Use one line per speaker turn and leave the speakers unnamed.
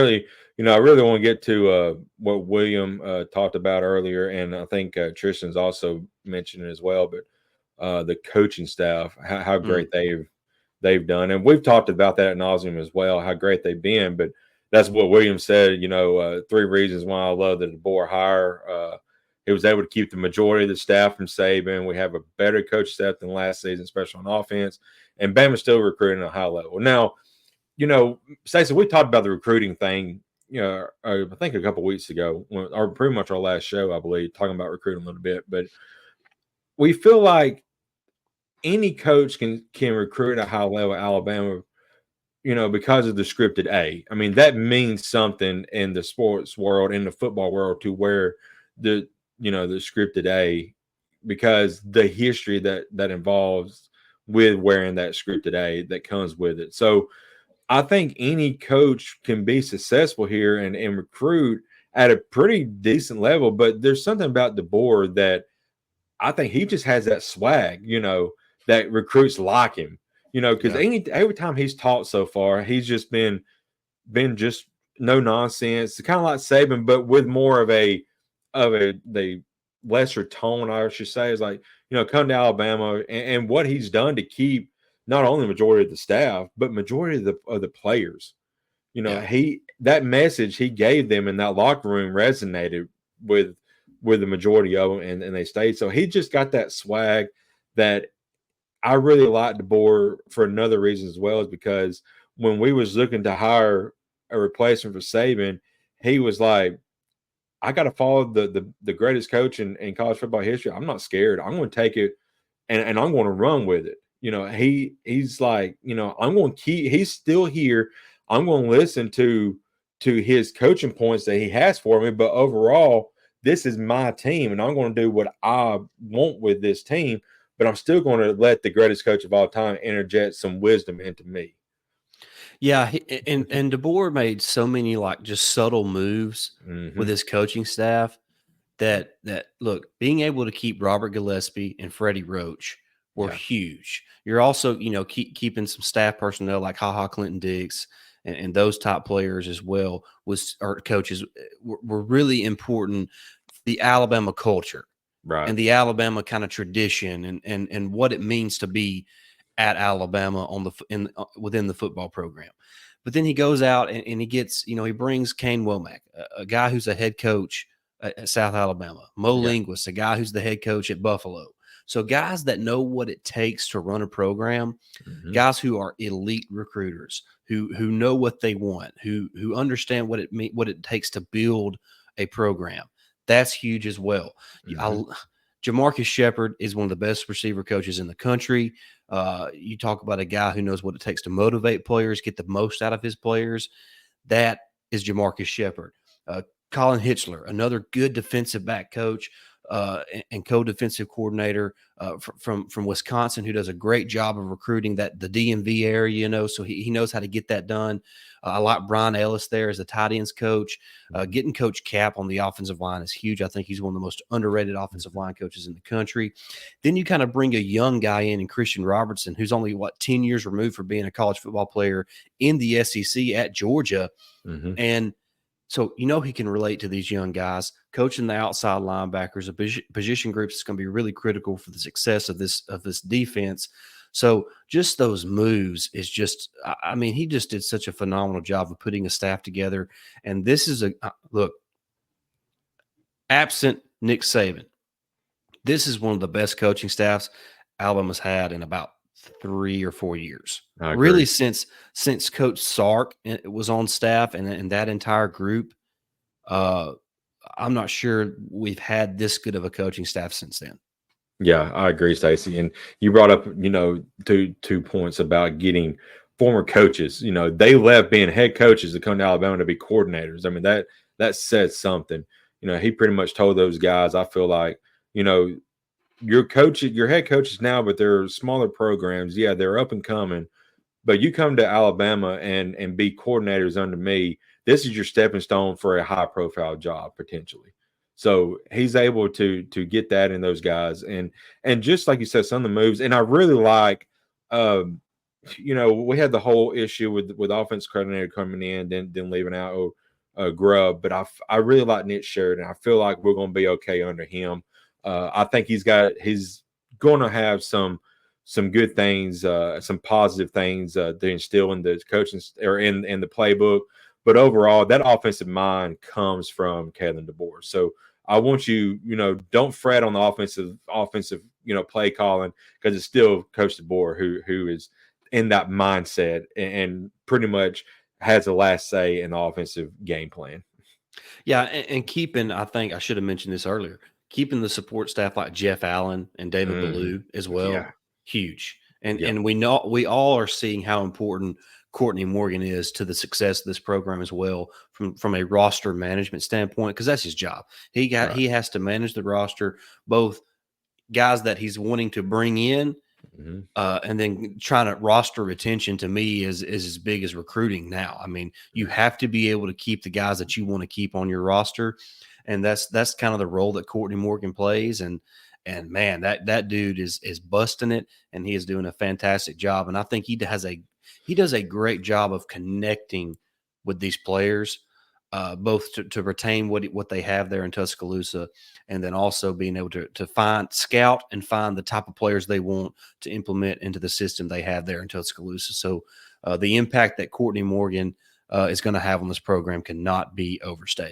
really, I really want to get to what William talked about earlier, and I think Tristan's also mentioned it as well. But the coaching staff, how
Mm,
great they've done, and we've talked about that at nauseum as well, how great they've been. But that's what William said. 3 reasons why I love the DeBoer hire. He was able to keep the majority of the staff from Saban. We have a better coach staff than last season, especially on offense, and Bama's still recruiting at a high level now. Stacey, we talked about the recruiting thing, I think a couple weeks ago, or pretty much our last show, I believe, talking about recruiting a little bit. But we feel like any coach can recruit at a high level at Alabama, because of the scripted A. I mean, that means something in the sports world, in the football world, to where the scripted A, because the history that involves with wearing that scripted A that comes with it. So I think any coach can be successful here and recruit at a pretty decent level. But there's something about DeBoer that I think he just has that swag, that recruits like him, because
yeah.
every time he's taught so far, he's just been just no nonsense, kind of like Saban, but with more of the lesser tone, I should say, is like, come to Alabama and what he's done to keep not only the majority of the staff, but majority of the players.
Yeah.
That message he gave them in that locker room resonated with the majority of them, and they stayed. So he just got that swag that I really like DeBoer for another reason as well, is because when we was looking to hire a replacement for Saban, he was like, I got to follow the greatest coach in college football history. I'm not scared. I'm going to take it and I'm going to run with it. He's like, I'm going to keep. He's still here. I'm going to listen to his coaching points that he has for me. But overall, this is my team, and I'm going to do what I want with this team. But I'm still going to let the greatest coach of all time interject some wisdom into me.
Yeah, and DeBoer made so many like just subtle moves with
Mm-hmm.
his coaching staff that look, being able to keep Robert Gillespie and Freddie Roach were
Yeah.
huge. You're also, keeping some staff personnel like Ha Ha Clinton Diggs and those top players as well or coaches were really important for the Alabama culture
Right.
and the Alabama kind of tradition and what it means to be at Alabama within the football program. But then he goes out and he gets, he brings Kane Womack, a guy who's a head coach at South Alabama, Mo
Yeah.
Linguist, a guy who's the head coach at Buffalo. So guys that know what it takes to run a program,
Mm-hmm.
guys who are elite recruiters, who know what they want, who understand what it takes to build a program. That's huge as well.
Mm-hmm.
Jamarcus Shepard is one of the best receiver coaches in the country. You talk about a guy who knows what it takes to motivate players, get the most out of his players. That is Jamarcus Shepard. Colin Hitchler, another good defensive back coach and co-defensive coordinator from Wisconsin, who does a great job of recruiting the DMV area, so he knows how to get that done. I like Brian Ellis there as a tight ends coach. Getting Coach Cap on the offensive line is huge. I think he's one of the most underrated offensive line coaches in the country. Then you kind of bring a young guy in Christian Robertson, who's only, 10 years removed from being a college football player in the SEC at Georgia.
Mm-hmm.
And so, he can relate to these young guys. Coaching the outside linebackers, a position groups is going to be really critical for the success of this defense. So just those moves is just, I mean, he just did such a phenomenal job of putting a staff together. And this is look, absent Nick Saban, this is one of the best coaching staffs Alabama's had in about 3 or 4 years.
I
Really,
agree.
since Coach Sark was on staff and that entire group, I'm not sure we've had this good of a coaching staff since then.
Yeah, I agree, Stacey. And you brought up, two points about getting former coaches. They left being head coaches to come to Alabama to be coordinators. I mean, that says something. He pretty much told those guys, I feel like, your head coaches now, but they're smaller programs. Yeah, they're up and coming. But you come to Alabama and be coordinators under me. This is your stepping stone for a high profile job potentially. So he's able to get that in those guys, and just like you said, some of the moves, and I really like. we had the whole issue with offense coordinator coming in, then leaving out Grubb. But I really like Nick Sheridan. I feel like we're going to be okay under him. I think he's going to have some good things, some positive things to instill in the coaching or in the playbook. But overall, that offensive mind comes from Kalen DeBoer. So I want you, don't fret on the offensive, play calling, because it's still Coach DeBoer who is in that mindset and pretty much has the last say in the offensive game plan.
Yeah, and keeping, I think I should have mentioned this earlier, keeping the support staff like Jeff Allen and David
Mm-hmm.
Ballou as well,
Yeah.
huge.
Yeah.
And we all are seeing how important Courtney Morgan is to the success of this program as well, from a roster management standpoint, because that's his job.
Right.
He has to manage the roster, both guys that he's wanting to bring in,
Mm-hmm.
and then trying to roster retention to me is as big as recruiting now. I mean, you have to be able to keep the guys that you want to keep on your roster, and that's kind of the role that Courtney Morgan plays. And man, that dude is busting it, and he is doing a fantastic job. And I think he does a great job of connecting with these players, both to retain what they have there in Tuscaloosa, and then also being able to scout and find the type of players they want to implement into the system they have there in Tuscaloosa. So the impact that Courtney Morgan is going to have on this program cannot be overstated.